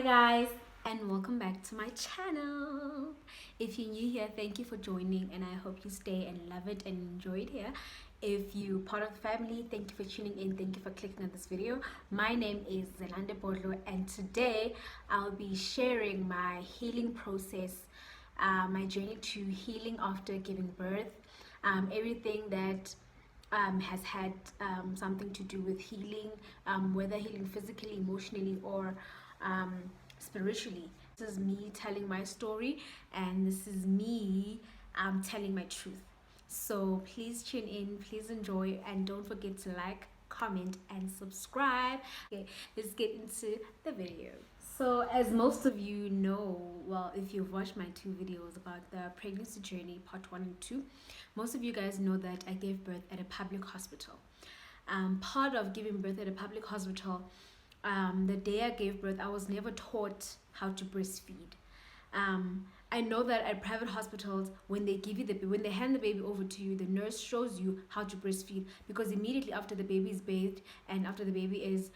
Hi guys, and welcome back to my channel. If you're new here, thank you for joining, and I hope you stay and love it and enjoy it here. If you're part of the family, thank you for tuning in, thank you for clicking on this video. My name is Zelande Bodlo, and today I'll be sharing my healing process, my journey to healing after giving birth, everything that has had something to do with healing, whether healing physically, emotionally, or um, spiritually. This is me telling my story, and this is me telling my truth. So please tune in, please enjoy, and don't forget to like, comment, and subscribe. Okay, let's get into the video. So, as most of you know, well, if you've watched my two videos about the pregnancy journey, part 1 and 2, most of you guys know that I gave birth at a public hospital. Part of giving birth at a public hospital, the day I gave birth, I was never taught how to breastfeed. I know that at private hospitals, when they give you when they hand the baby over to you, the nurse shows you how to breastfeed, because immediately after the baby is bathed and after the baby is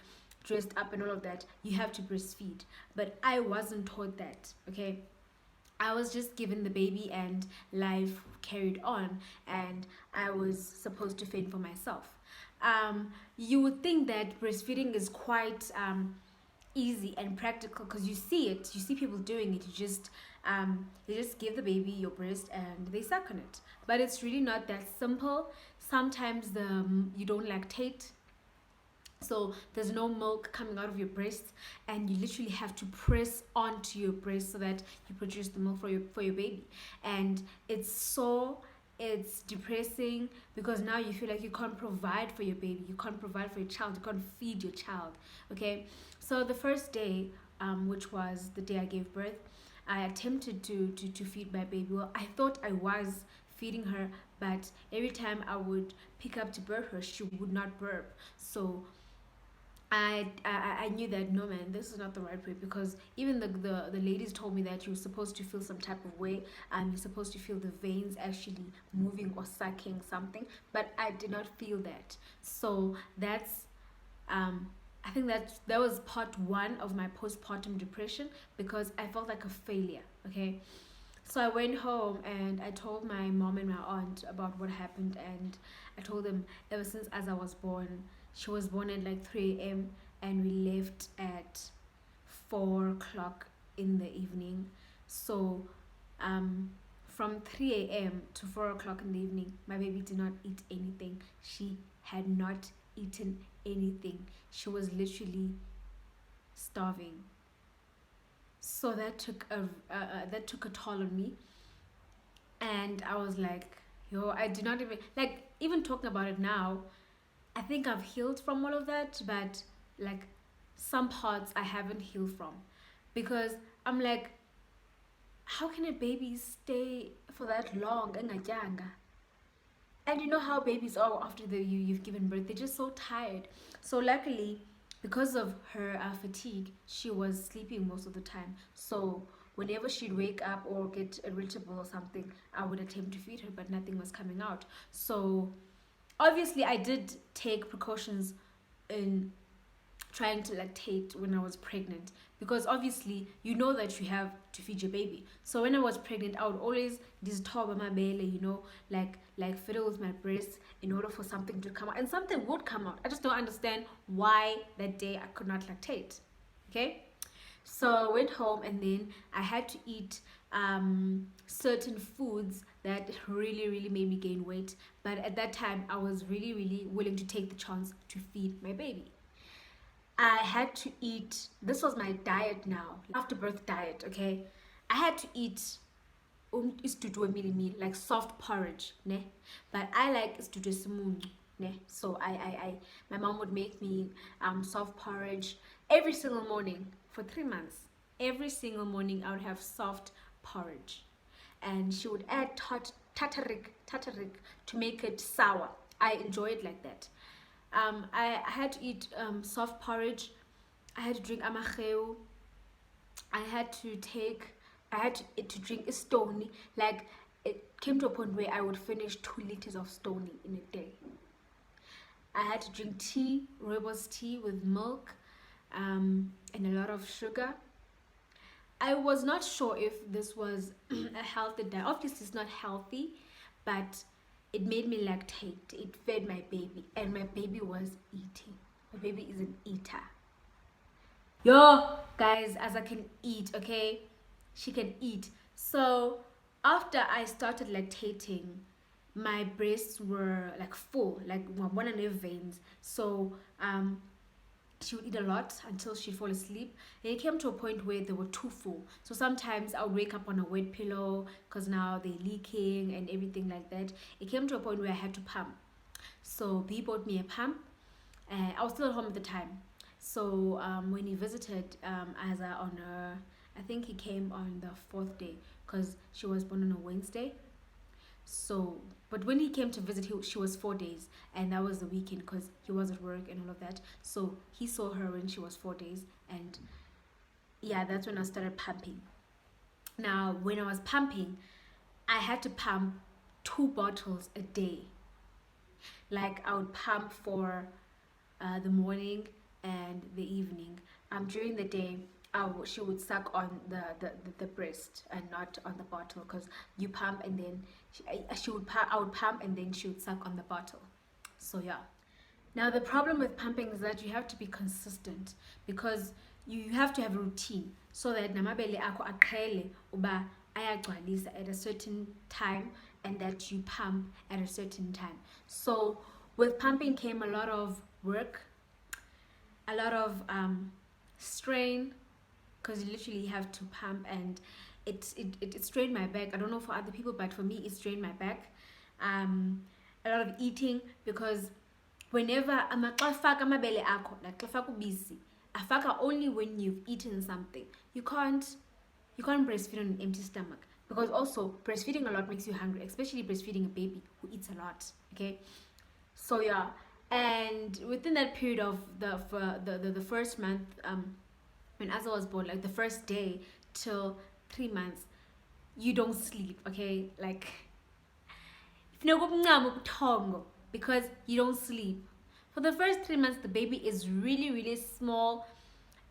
dressed up and all of that, you have to breastfeed. But I wasn't taught that. Okay, I was just given the baby and life carried on, and I was supposed to fend for myself. You would think that breastfeeding is quite easy and practical, because you see people doing it. You just give the baby your breast and they suck on it, but it's really not that simple. Sometimes you don't lactate, so there's no milk coming out of your breast, and you literally have to press onto your breast so that you produce the milk for your baby. And it's depressing, because now you feel like you can't provide for your baby, you can't provide for your child, you can't feed your child. Okay, so the first day, which was the day I gave birth, I attempted to feed my baby. Well, I thought I was feeding her, but every time I would pick up to burp her, she would not burp. So I knew that, no man, this is not the right way, because even the ladies told me that you're supposed to feel some type of way, you're supposed to feel the veins actually moving or sucking something, but I did not feel that. So that's I think that was part 1 of my postpartum depression, because I felt like a failure. Okay, so I went home and I told my mom and my aunt about what happened, and I told them ever since as I was born, she was born at like 3 a.m. and we left at 4 o'clock in the evening. So from 3 a.m. to 4 o'clock in the evening, my baby did not eat anything. She had not eaten anything. She was literally starving. So that took a toll on me, and I was like, yo, I do not even talking about it now. I think I've healed from all of that, but like some parts I haven't healed from, because I'm like, how can a baby stay for that long? And you know how babies are after you've given birth, they're just so tired. So luckily, because of her fatigue, she was sleeping most of the time. So whenever she'd wake up or get irritable or something, I would attempt to feed her, but nothing was coming out. So obviously I did take precautions in trying to lactate when I was pregnant, because obviously you know that you have to feed your baby. So when I was pregnant, I would always disturb my belly, like fiddle with my breast in order for something to come out, and something would come out. I just don't understand why that day I could not lactate. Okay, so I went home, and then I had to eat certain foods that really, really made me gain weight. But at that time, I was really, really willing to take the chance to feed my baby. I had to eat, this was my diet now, after birth diet, okay? I had to eat istutu emili, like soft porridge, ne? But I like istutu simungu, ne? So my mom would make me soft porridge every single morning for 3 months. Every single morning I would have soft porridge, and she would add tatarik to make it sour. I enjoy it like that. I had to eat soft porridge. I had to drink amacheu. I had to drink a stony. Like, it came to a point where I would finish 2 liters of stony in a day. I had to drink tea, rooibos tea with milk, and a lot of sugar. I was not sure if this was a healthy diet. Obviously, it's not healthy, but it made me lactate. It fed my baby, and my baby was eating. My baby is an eater. Yo, guys, as I can eat, okay? She can eat. So, after I started lactating, my breasts were like full, like one and a half veins. So, she would eat a lot until she'd fall asleep. And it came to a point where they were too full. So sometimes I would wake up on a wet pillow because now they're leaking and everything like that. It came to a point where I had to pump. So he bought me a pump. I was still at home at the time. So when he visited on a, I think he came on the fourth day because she was born on a Wednesday. So, but when he came to visit, she was 4 days, and that was the weekend because he was at work and all of that. So he saw her when she was 4 days, and yeah, that's when I started pumping. Now, when I was pumping, I had to pump 2 bottles a day. Like I would pump for the morning and the evening. During the day, she would suck on the breast and not on the bottle because you pump and then she would pump, I would pump and then she would suck on the bottle. So yeah. Now the problem with pumping is that you have to be consistent because you have to have a routine so that namabele akho aqhele uba ayagcwalisa at a certain time and that you pump at a certain time. So with pumping came a lot of work, a lot of strain because you literally have to pump, and it strained my back. I don't know for other people, but for me it strained my back. A lot of eating because whenever xa faka amabele akho, like xa faka ubisi, afaka only when you've eaten something. You can't breastfeed on an empty stomach because also breastfeeding a lot makes you hungry, especially breastfeeding a baby who eats a lot. Okay, so yeah, and within that period of the first month, when Asa was born, like the first day till 3 months, you don't sleep. Okay, like because you don't sleep. For the first 3 months, the baby is really, really small,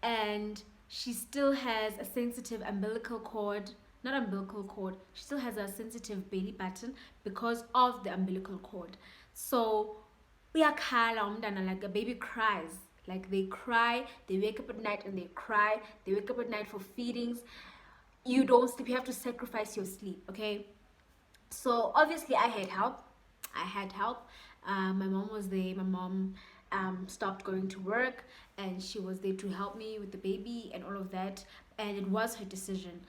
and she still has a sensitive umbilical cord. Not umbilical cord. She still has a sensitive belly button because of the umbilical cord. So, like a baby cries. Like they cry, they wake up at night and they cry. They wake up at night for feedings. You don't sleep. You have to sacrifice your sleep. Okay. So obviously, I had help. My mom was there. My mom stopped going to work, and she was there to help me with the baby and all of that. And it was her decision.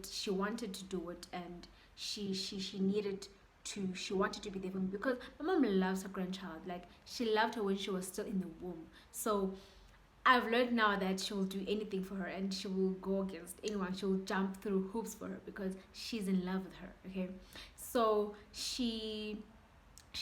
She wanted to do it, and she needed to. She wanted to be there for me because my mom loves her grandchild. Like she loved her when she was still in the womb. So I've learned now that she will do anything for her, and she will go against anyone. She will jump through hoops for her because she's in love with her. Okay, so she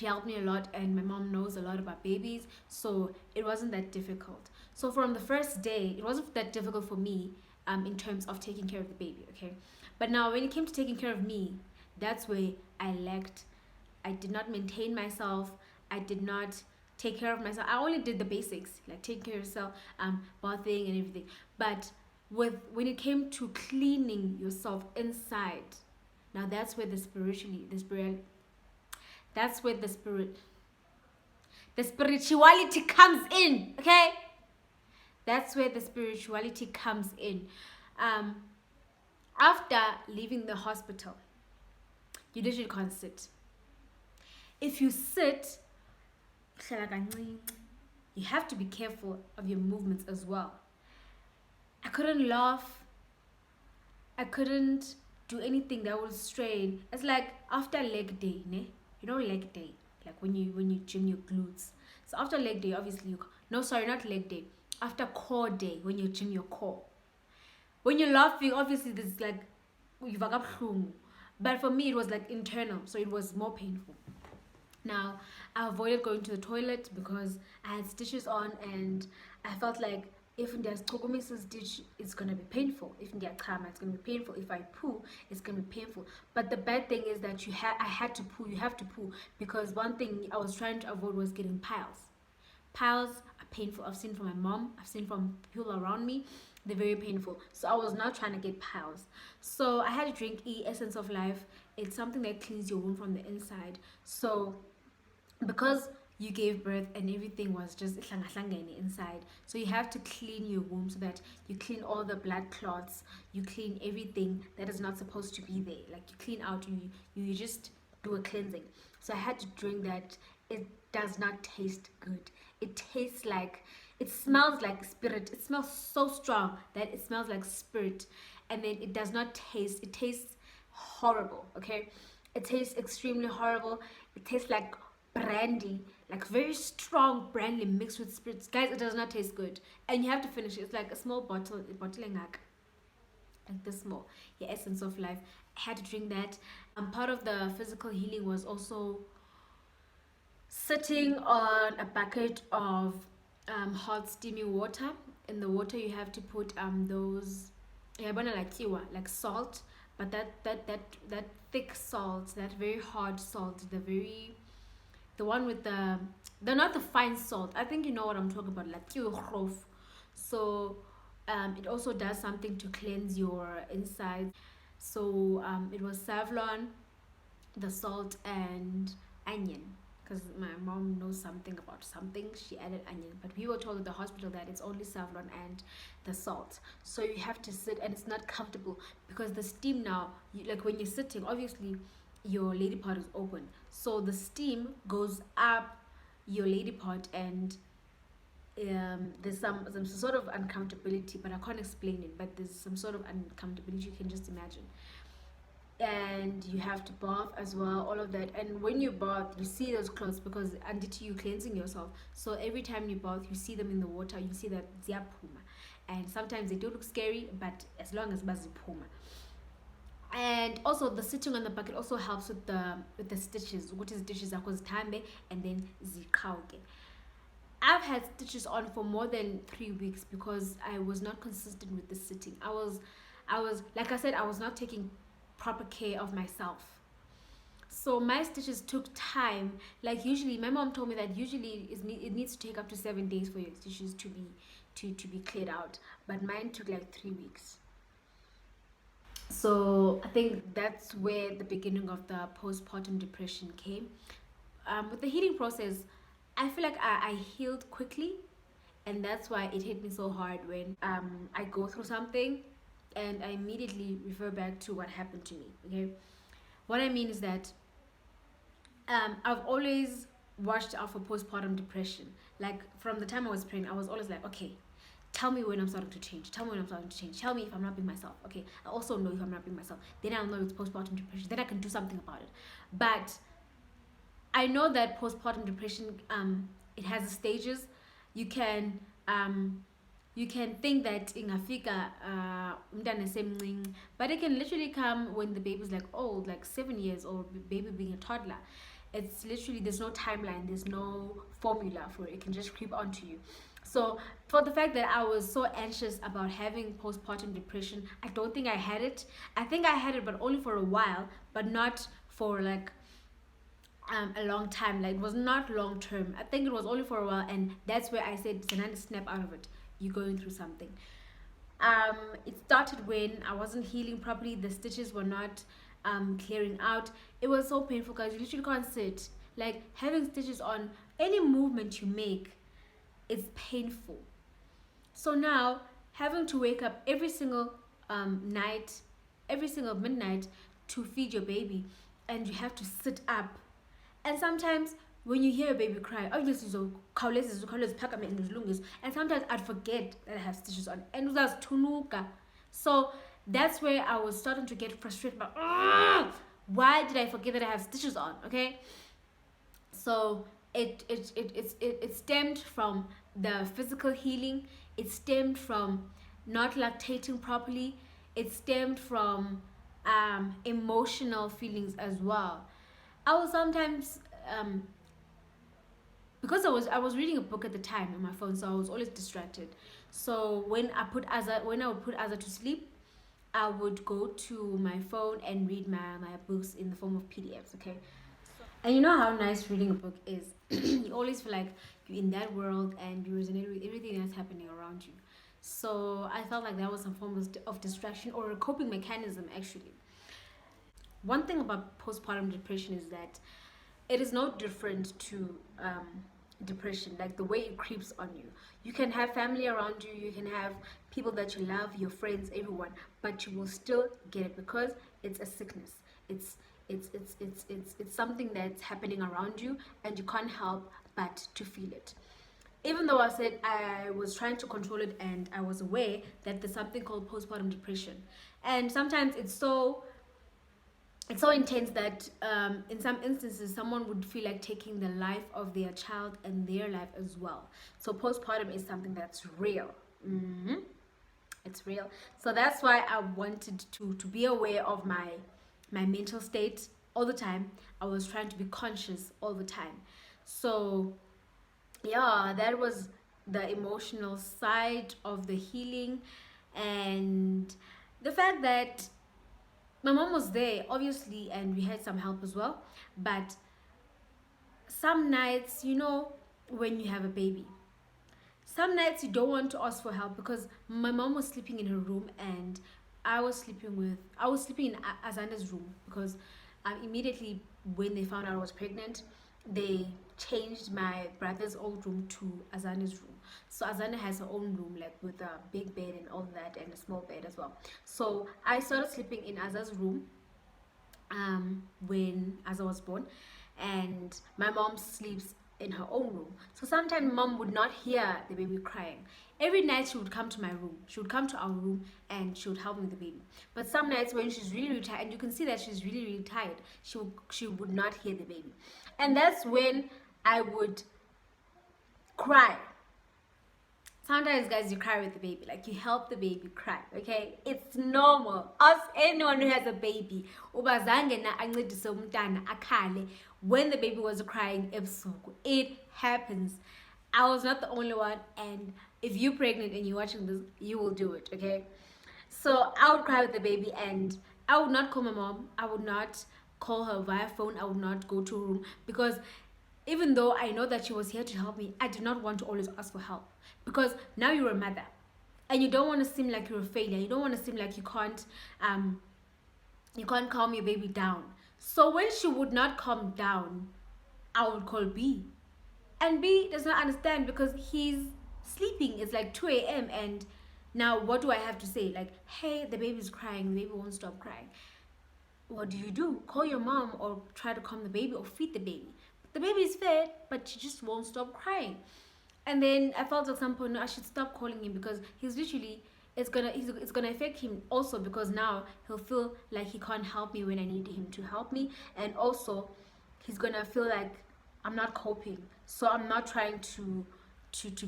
helped me a lot, and my mom knows a lot about babies, so it wasn't that difficult. So from the first day, it wasn't that difficult for me in terms of taking care of the baby. Okay, but now when it came to taking care of me, that's where I lacked. I did not maintain myself. I did not take care of myself. I only did the basics, like taking care of yourself, bathing and everything. But when it came to cleaning yourself inside, now that's where that's where the spirituality comes in. Okay, that's where the spirituality comes in. After leaving the hospital, you literally can't sit. If you sit, you have to be careful of your movements as well. I couldn't laugh. I couldn't do anything that would strain. It's like after leg day, ne? You know leg day, like when you gym your glutes. So after leg day, obviously not leg day. After core day, when you gym your core. When you're laughing, obviously there's like you've got home. But for me, it was like internal, so it was more painful. Now, I avoided going to the toilet because I had stitches on, and I felt like if there's Togomi's stitch, it's gonna be painful. If there's Kama, it's gonna be painful. If I poo, it's gonna be painful. But the bad thing is that I had to poo. You have to poo because one thing I was trying to avoid was getting piles. Piles are painful. I've seen from my mom, I've seen from people around me. They're very painful. So I was not trying to get piles. So I had to drink Essence of Life. It's something that cleans your womb from the inside. So because you gave birth and everything was just inside, so you have to clean your womb so that you clean all the blood clots, you clean everything that is not supposed to be there, like you clean out, you just do a cleansing. So I had to drink that. It does not taste good. It tastes like, it smells like spirit. It smells so strong that it smells like spirit. And then it does not taste, it tastes horrible. Okay, it tastes extremely horrible. It tastes like brandy, like very strong brandy mixed with spirits. Guys, it does not taste good. And you have to finish it. It's like a small bottle, like this small. Yeah, Essence of Life. I had to drink that. Part of the physical healing was also sitting on a bucket of hot steamy water. In the water you have to put those, yeah, like salt, but that thick salt, that very hard salt, the one with the not the fine salt. I think you know what I'm talking about, like grof. So it also does something to cleanse your insides. So it was Savlon, the salt, and onion. Because my mom knows something about something, she added onion. But we were told at the hospital that it's only Savlon and the salt. So you have to sit, and it's not comfortable because the steam now, like when you're sitting, obviously your lady part is open. So the steam goes up your lady part, and there's some sort of uncomfortability, but I can't explain it. But there's some sort of uncomfortability, you can just imagine. And you have to bath as well, all of that. And when you bath, you see those clothes because under you cleansing yourself. So every time you bath, you see them in the water, you see that ziyapuma. And sometimes they do look scary, but as long as bazipuma. And also the sitting on the bucket also helps with the stitches. What is stitches? Tambe and then zikauke. I've had stitches on for more than 3 weeks because I was not consistent with the sitting. I was like I said, I was not taking proper care of myself. So my stitches took time. Like usually, my mom told me that usually it needs to take up to 7 days for your stitches to be cleared out. But mine took like 3 weeks. So I think that's where the beginning of the postpartum depression came. With the healing process, I feel like I healed quickly, and that's why it hit me so hard when I go through something and I immediately refer back to what happened to me. Okay, what I mean is that I've always watched out for postpartum depression. Like from the time I was pregnant, I was always like, okay, tell me when I'm starting to change. Tell me when I'm starting to change. Tell me if I'm not being myself. Okay, I also know if I'm not being myself. Then I'll know it's postpartum depression. Then I can do something about it. But I know that postpartum depression, it has stages. You can think that ingafika umntana esemncinci, but it can literally come when the baby's like old, like 7 years, or baby being a toddler. It's literally, there's no timeline, there's no formula for it. It can just creep onto you. So for the fact that I was so anxious about having postpartum depression, I don't think I had it. I think I had it, but only for a while, but not for like a long time. Like it was not long term. I think it was only for a while, and that's where I said, Zananda, snap out of it. You're going through something. It started when I wasn't healing properly. The stitches were not clearing out. It was so painful because you literally can't sit. Like having stitches on, any movement you make is painful. So now having to wake up every single night, every single midnight to feed your baby, and you have to sit up. And sometimes when you hear a baby cry, obviously so and sometimes I'd forget that I have stitches on. And it was tunuka. So that's where I was starting to get frustrated about, why did I forget that I have stitches on? Okay. So it stemmed from the physical healing. It stemmed from not lactating properly. It stemmed from emotional feelings as well. I was sometimes because I was reading a book at the time on my phone, so I was always distracted. So when I would put Azza to sleep, I would go to my phone and read my books in the form of PDFs. Okay, and you know how nice reading a book is. You always feel like you're in that world and you resonate with everything that's happening around you. So I felt like that was some form of distraction or a coping mechanism actually. One thing about postpartum depression is that it is no different to depression, like the way it creeps on you. You can have family around you, you can have people that you love, your friends, everyone, but you will still get it because it's a sickness. It's something that's happening around you and you can't help but to feel it. Even though I said I was trying to control it and I was aware that there's something called postpartum depression, and sometimes it's so intense that in some instances someone would feel like taking the life of their child and their life as well. So postpartum is something that's real. It's real. So that's why I wanted to be aware of my mental state all the time. I was trying to be conscious all the time. So yeah, that was the emotional side of the healing, and the fact that my mom was there obviously and we had some help as well. But some nights, when you have a baby, some nights you don't want to ask for help, because my mom was sleeping in her room and I was sleeping in Azanda's room, because immediately when they found out I was pregnant, they changed my brother's old room to Azanda's room. So Azanda has her own room, like with a big bed and all that, and a small bed as well. So I started sleeping in Aza's room when Aza was born, and my mom sleeps in her own room. So sometimes mom would not hear the baby crying. Every night she would come to my room. She would come to our room and she would help me with the baby. But some nights when she's really, really tired, and you can see that she's really, really tired, she would not hear the baby. And that's when I would cry. Sometimes, guys, you cry with the baby, like you help the baby cry, okay? It's normal. Ask anyone who has a baby. Ubazange na ancedise umntana akhale when the baby was crying ebusuku. It happens. I was not the only one, and if you're pregnant and you're watching this, you will do it, okay? So I would cry with the baby, and I would not call my mom. I would not call her via phone. I would not go to her room, because even though I know that she was here to help me, I did not want to always ask for help, because now you're a mother and you don't want to seem like you're a failure. You don't want to seem like you can't calm your baby down. So when she would not calm down, I would call B, and B does not understand because he's sleeping. It's like 2 a.m. and now what do I have to say? Like, hey, the baby's crying, the baby won't stop crying. What do? Call your mom or try to calm the baby or feed the baby. The baby is fed, but she just won't stop crying. And then I felt at some point, no, I should stop calling him, because he's literally, it's gonna affect him also, because now he'll feel like he can't help me when I need him to help me, and also he's gonna feel like I'm not coping, so I'm not trying to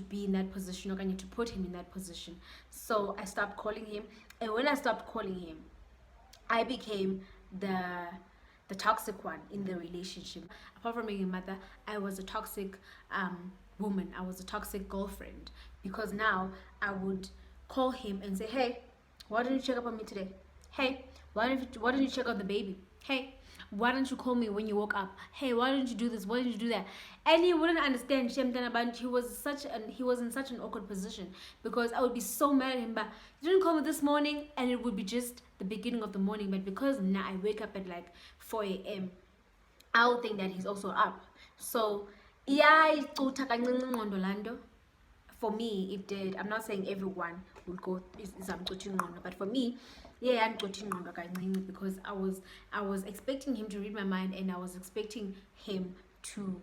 be in that position, or I need to put him in that position. So I stopped calling him, and when I stopped calling him, I became the toxic one in the relationship. Apart from being a mother, I was a toxic woman. I was a toxic girlfriend, because now I would call him and say, hey, why didn't you check up on me today? Hey, why didn't you check on the baby? Hey, why didn't you call me when you woke up? Hey, why didn't you do this? Why didn't you do that? And he wouldn't understand. He was in such an awkward position, because I would be so mad at him, but you didn't call me this morning, and it would be just the beginning of the morning. But because now I wake up at like 4 a.m., I would think that he's also up. So yeah, for me it did. I'm not saying everyone would go is but for me, yeah, I'm because I was expecting him to read my mind, and I was expecting him to,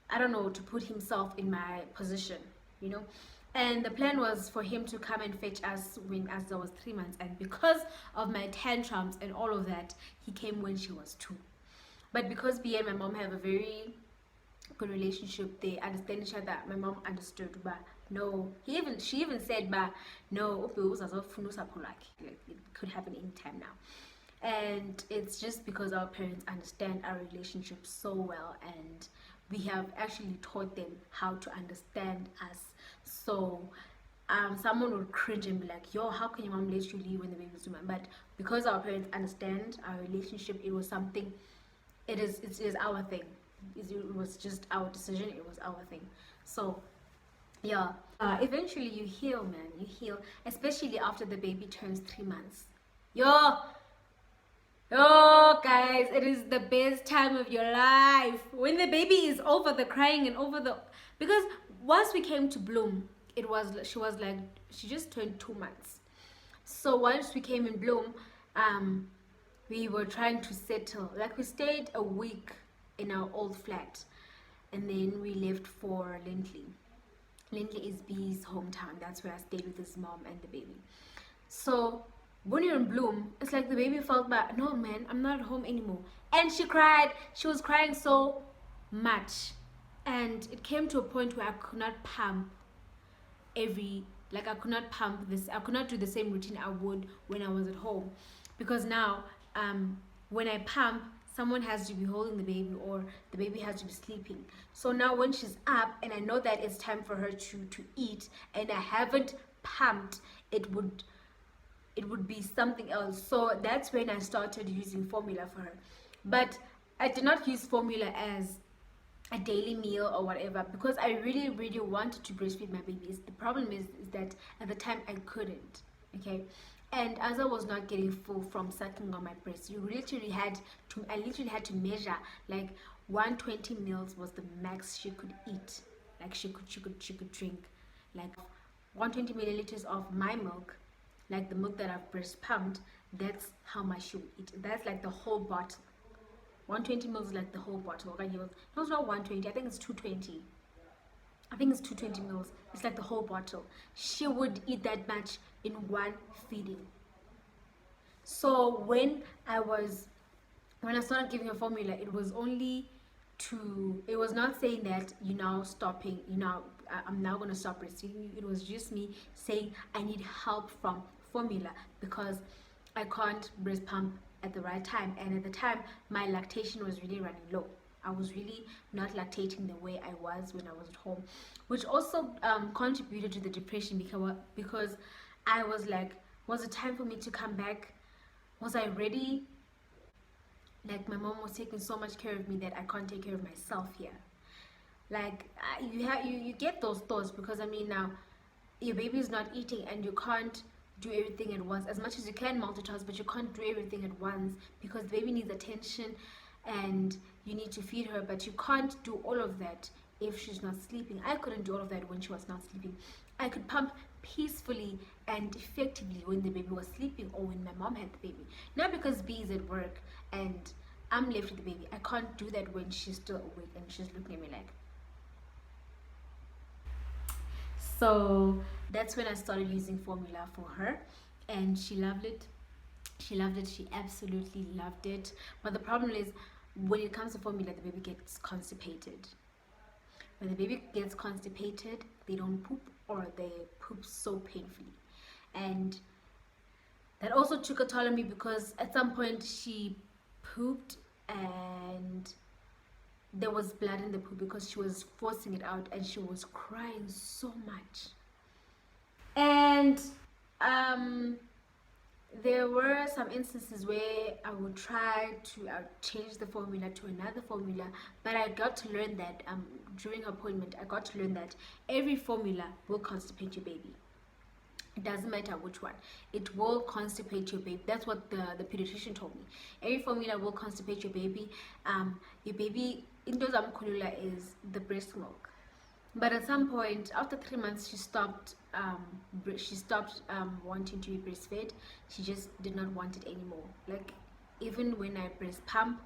I don't know, to put himself in my position, and the plan was for him to come and fetch us as I was 3 months, and because of my tantrums and all of that, he came when she was 2. But because B and my mom have a very good relationship, they understand each other. My mom understood, but no, she even said, but no, it could happen anytime now. And it's just because our parents understand our relationship so well, and we have actually taught them how to understand us. So someone would cringe and be like, yo, how can your mom let you leave when the baby's 2 months? But because our parents understand our relationship, it was something, it is our thing. it was just our decision, it was our thing. So yeah, eventually you heal, man, you heal, especially after the baby turns 3 months. Yo, oh, guys, it is the best time of your life. When the baby is over the crying and over the, because once we came to Bloom, it was, she was like, she just turned 2 months. So once we came in Bloom, we were trying to settle. Like we stayed a week in our old flat, and then we left for Lindley. Lindley is B's hometown. That's where I stayed with his mom and the baby. So when you're in Bloom, it's like the baby felt bad. No, man, I'm not at home anymore. And she cried. She was crying so much. And it came to a point where I could not pump I could not pump this. I could not do the same routine I would when I was at home. Because now, when I pump, someone has to be holding the baby or the baby has to be sleeping. So now when she's up and I know that it's time for her to eat and I haven't pumped, it would be something else. So that's when I started using formula for her. But I did not use formula as a daily meal or whatever, because I really wanted to breastfeed my babies. The problem is that at the time I couldn't. Okay, and as I was not getting full from sucking on my breast, I literally had to measure, like 120 mils was the max she could eat. Like she could drink like 120 milliliters of my milk, like the milk that I've breast pumped. That's how much she would eat. That's like the whole bottle. 120 mils is like the whole bottle. It was not 120. I think it's 220. I think it's 220 mils. It's like the whole bottle. She would eat that much in one feeding. So when I started giving her formula, it was not saying that I'm now going to stop breastfeeding. It was just me saying I need help from formula because I can't breast pump at the right time, and at the time my lactation was really running low. I was really not lactating the way I was when I was at home, which also contributed to the depression, because I was like, was it time for me to come back? Was I ready? Like, my mom was taking so much care of me that I can't take care of myself here. Like, you get those thoughts, because I mean, now your baby is not eating and you can't do everything at once. As much as you can multitask, but you can't do everything at once because the baby needs attention and you need to feed her, but you can't do all of that if she's not sleeping. I couldn't do all of that when she was not sleeping. I could pump peacefully and effectively when the baby was sleeping or when my mom had the baby. Now because B is at work and I'm left with the baby, I can't do that when she's still awake and she's looking at me like. So that's when I started using formula for her, and she loved it. She absolutely loved it. But the problem is, when it comes to formula, the baby gets constipated. When the baby gets constipated, they don't poop, or they poop so painfully. And that also took a toll on me, because at some point she pooped and there was blood in the poop because she was forcing it out and she was crying so much. And there were some instances where I would try to change the formula to another formula, but I got to learn that during appointment, I got to learn that every formula will constipate your baby. It doesn't matter which one, it will constipate your baby. That's what the pediatrician told me. Every formula will constipate your baby. Your baby, into zamkhulula, is the breast milk. But at some point, after 3 months, she stopped wanting to be breastfed. She just did not want it anymore. Like, even when I breast pump,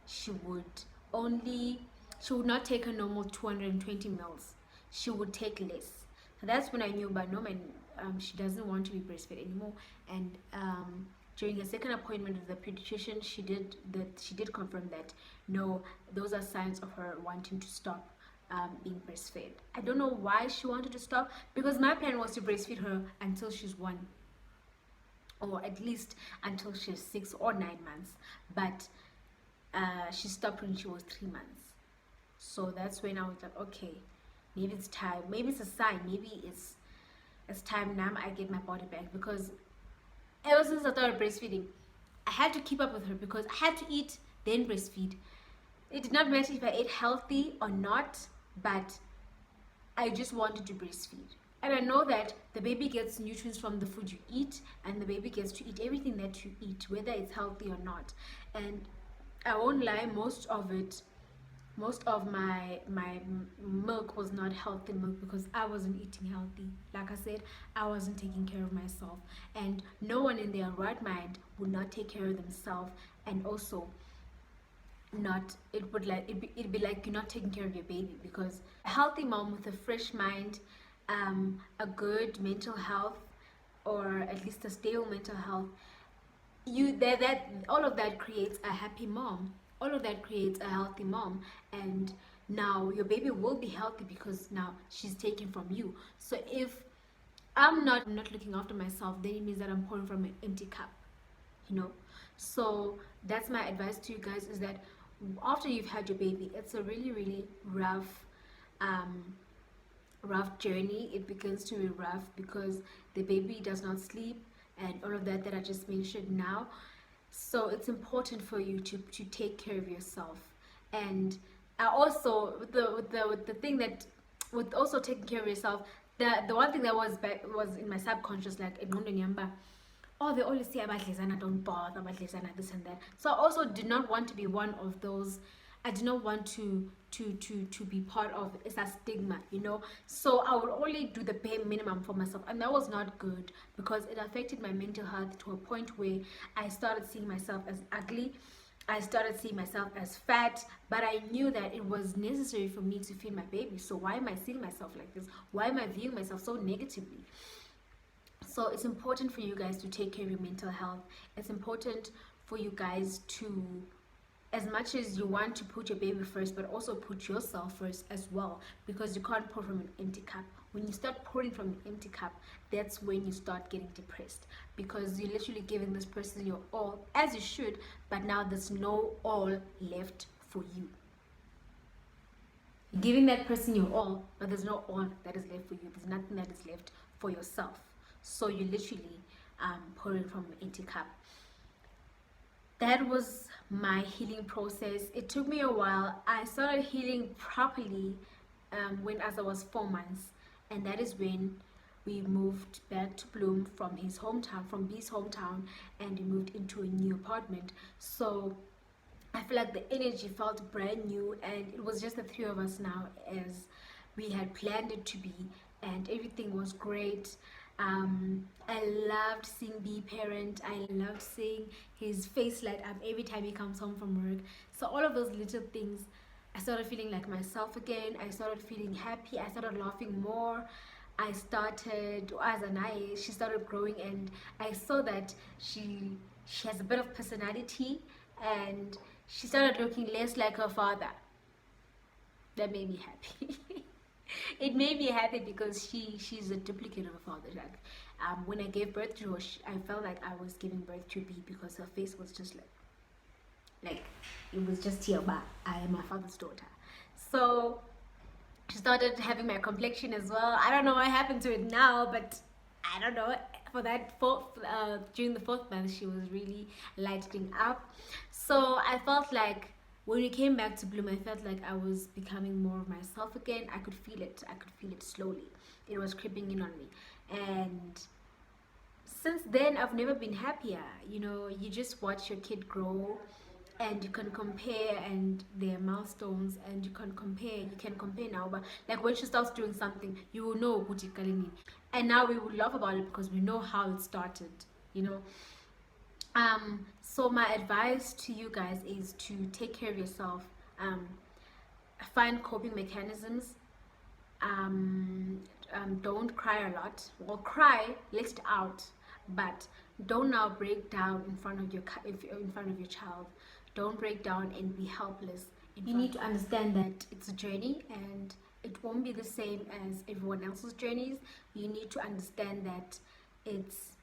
she would not take a normal 220 mils. She would take less. So that's when I knew, but no, man, she doesn't want to be breastfed anymore. And during a second appointment with the pediatrician, she did confirm that no, those are signs of her wanting to stop being breastfed. I don't know why she wanted to stop, because my plan was to breastfeed her until she's 1, or at least until she's 6 or 9 months. But she stopped when she was 3 months. So that's when I was like, okay, maybe it's time. Maybe it's a sign. Maybe it's time now I get my body back, because ever since I started breastfeeding, I had to keep up with her, because I had to eat then breastfeed. it did not matter if I ate healthy or not, but I just wanted to breastfeed. And I know that the baby gets nutrients from the food you eat, and the baby gets to eat everything that you eat, whether it's healthy or not. And I won't lie, most of my milk was not healthy milk because I wasn't eating healthy. Like I said, I wasn't taking care of myself, and no one in their right mind would not take care of themselves. And also, not it'd be like you're not taking care of your baby, because a healthy mom with a fresh mind, a good mental health, or at least a stable mental health, you that all of that creates a happy mom, all of that creates a healthy mom. And now your baby will be healthy because now she's taken from you. So if I'm not looking after myself, then it means that I'm pouring from an empty cup, you know. So that's my advice to you guys, is that after you've had your baby, it's a really really um rough journey. It begins to be rough because the baby does not sleep and all of that I just mentioned now. So it's important for you to take care of yourself. And I also, with the thing that, with also taking care of yourself, the one thing that was in my subconscious, like in Nyamba, oh, they always say abadlezana don't bother, abadlezana this and that. So I also did not want to be one of those. I did not want to be part of it's a stigma, you know. So I would only do the bare minimum for myself, and that was not good because it affected my mental health to a point where I started seeing myself as ugly. I started seeing myself as fat, but I knew that it was necessary for me to feed my baby. So why am I seeing myself like this? Why am I viewing myself so negatively? So it's important for you guys to take care of your mental health. It's important for you guys to, as much as you want to put your baby first, but also put yourself first as well, because you can't pour from an empty cup. When you start pouring from an empty cup, that's when you start getting depressed, because you're literally giving this person your all, as you should, but now there's no all left for you. You're giving that person your all, but there's no all that is left for you. There's nothing that is left for yourself. So you're literally pouring from an empty cup. That was my healing process. It took me a while. I started healing properly as I was 4 months, and that is when we moved back to Bloom from his hometown, from B's hometown, and we moved into a new apartment. So I feel like the energy felt brand new, and it was just the three of us now, as we had planned it to be, and everything was great. I loved seeing B parent. I loved seeing his face light up every time he comes home from work. So all of those little things, I started feeling like myself again. I started feeling happy. I started laughing more. I started, as an eye, she started growing, and I saw that she has a bit of personality, and she started looking less like her father. That made me happy. It made me happy because she's a duplicate of her father. Like when I gave birth to her, I felt like I was giving birth to B, because her face was just like it was just here, but I am my father's daughter. So she started having my complexion as well. I don't know what happened to it now, but I don't know. For that during the 4th month, she was really lightening up. So I felt like when we came back to Bloom, I felt like I was becoming more of myself again. I could feel it. I could feel it slowly. It was creeping in on me. And since then, I've never been happier. You know, you just watch your kid grow, and you can compare, and their milestones, and you can compare now. But like when she starts doing something, you will know what you're calling it. And now we will laugh about it because we know how it started, you know. So my advice to you guys is to take care of yourself. Find coping mechanisms. Don't cry a lot. Well, cry, let it out, but don't now break down in front of your child. Don't break down and be helpless. You need to understand that it's a journey, and it won't be the same as everyone else's journeys. You need to understand that it's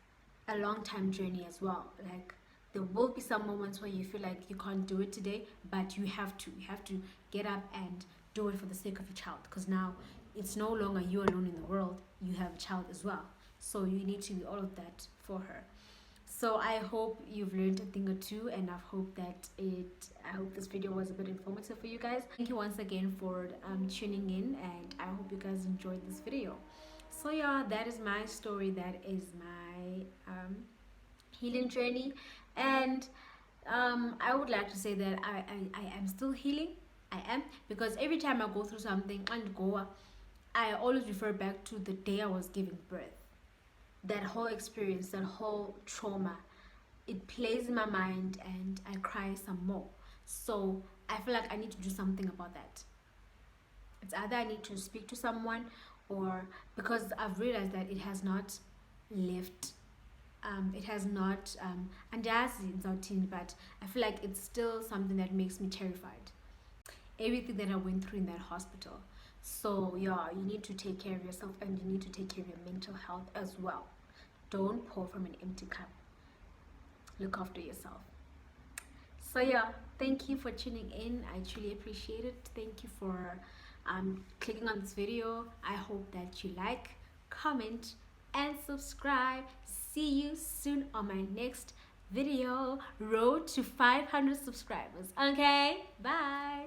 a long time journey as well. Like there will be some moments where you feel like you can't do it today, but you have to get up and do it for the sake of your child, because now it's no longer you alone in the world. You have a child as well, so you need to do all of that for her. So I hope you've learned a thing or two, and I hope this video was a bit informative for you guys. Thank you once again for tuning in, and I hope you guys enjoyed this video. So yeah, that is my story. That is my healing journey, and I would like to say that I am still healing. I am, because every time I go through something and go, I always refer back to the day I was giving birth. That whole experience, that whole trauma, it plays in my mind, and I cry some more. So I feel like I need to do something about that. It's either I need to speak to someone, or because I've realized that it has not left, it has not andazi in, but I feel like it's still something that makes me terrified. Everything that I went through in that hospital. So yeah, you need to take care of yourself, and you need to take care of your mental health as well. Don't pour from an empty cup. Look after yourself. So yeah, thank you for tuning in. I truly appreciate it. Thank you for clicking on this video. I hope that you like, comment, and subscribe. See you soon on my next video. Road to 500 subscribers. Okay, bye.